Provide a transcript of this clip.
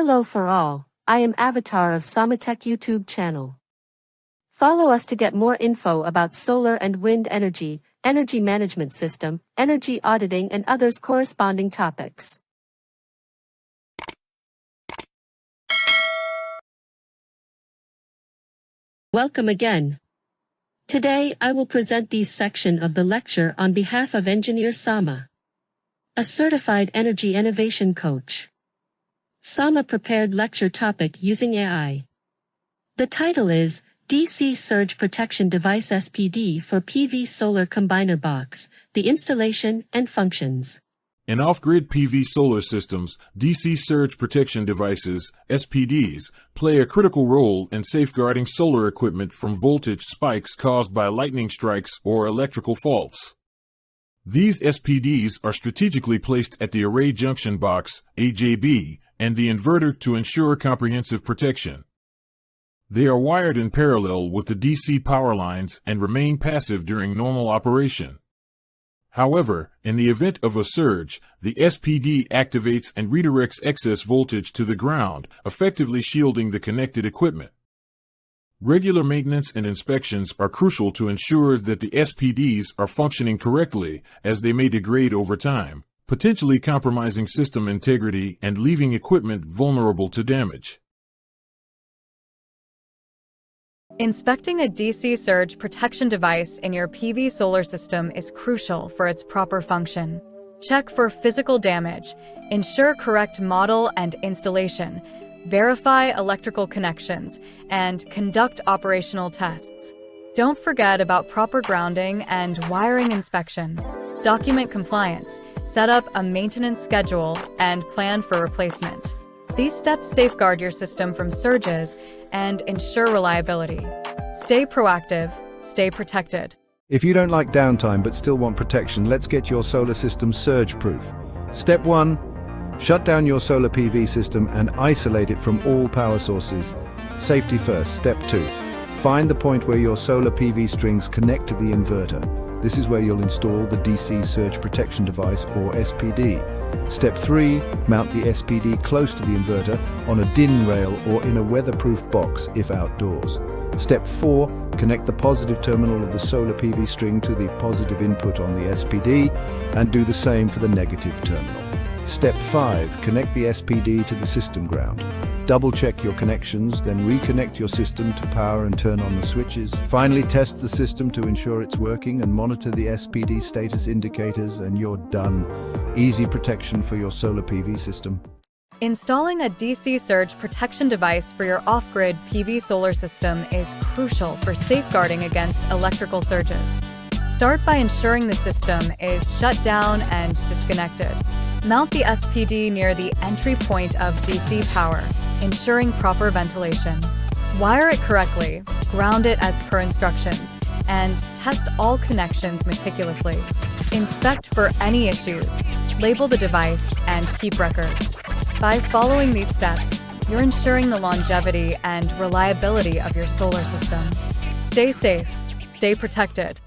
Hello for all, I am Avatar of Samatech YouTube channel. Follow us to get more info about solar and wind energy, energy management system, energy auditing and others corresponding topics. Welcome again. Today I will present this section of the lecture on behalf of Engineer Sama, a certified energy innovation coach. Sama prepared lecture topic using AI. The title is DC Surge Protection Device SPD for PV Solar Combiner Box, the installation and functions. In off-grid PV solar systems, DC surge protection devices, SPDs, play a critical role in safeguarding solar equipment from voltage spikes caused by lightning strikes or electrical faults. These SPDs are strategically placed at the array junction box, AJB, and the inverter to ensure comprehensive protection. They are wired in parallel with the DC power lines and remain passive during normal operation. However, in the event of a surge, the SPD activates and redirects excess voltage to the ground, effectively shielding the connected equipment. Regular maintenance and inspections are crucial to ensure that the SPDs are functioning correctly, as they may degrade over time, potentially compromising system integrity and leaving equipment vulnerable to damage. Inspecting a DC surge protection device in your PV solar system is crucial for its proper function. Check for physical damage, ensure correct model and installation, verify electrical connections, and conduct operational tests. Don't forget about proper grounding and wiring inspection. Document compliance, set up a maintenance schedule, and plan for replacement. These steps safeguard your system from surges and ensure reliability. Stay proactive, stay protected. If you don't like downtime but still want protection, let's get your solar system surge-proof. Step 1. Shut down your solar PV system and isolate it from all power sources. Safety first. Step 2. Find the point where your solar PV strings connect to the inverter. This is where you'll install the DC Surge Protection Device, or SPD. Step 3. Mount the SPD close to the inverter on a DIN rail or in a weatherproof box if outdoors. Step 4. Connect the positive terminal of the solar PV string to the positive input on the SPD and do the same for the negative terminal. Step 5. Connect the SPD to the system ground. Double-check your connections, then reconnect your system to power and turn on the switches. Finally, test the system to ensure it's working and monitor the SPD status indicators, and you're done. Easy protection for your solar PV system. Installing a DC surge protection device for your off-grid PV solar system is crucial for safeguarding against electrical surges. Start by ensuring the system is shut down and disconnected. Mount the SPD near the entry point of DC power, ensuring proper ventilation. Wire it correctly, ground it as per instructions, and test all connections meticulously. Inspect for any issues, label the device, and keep records. By following these steps, you're ensuring the longevity and reliability of your solar system. Stay safe, stay protected.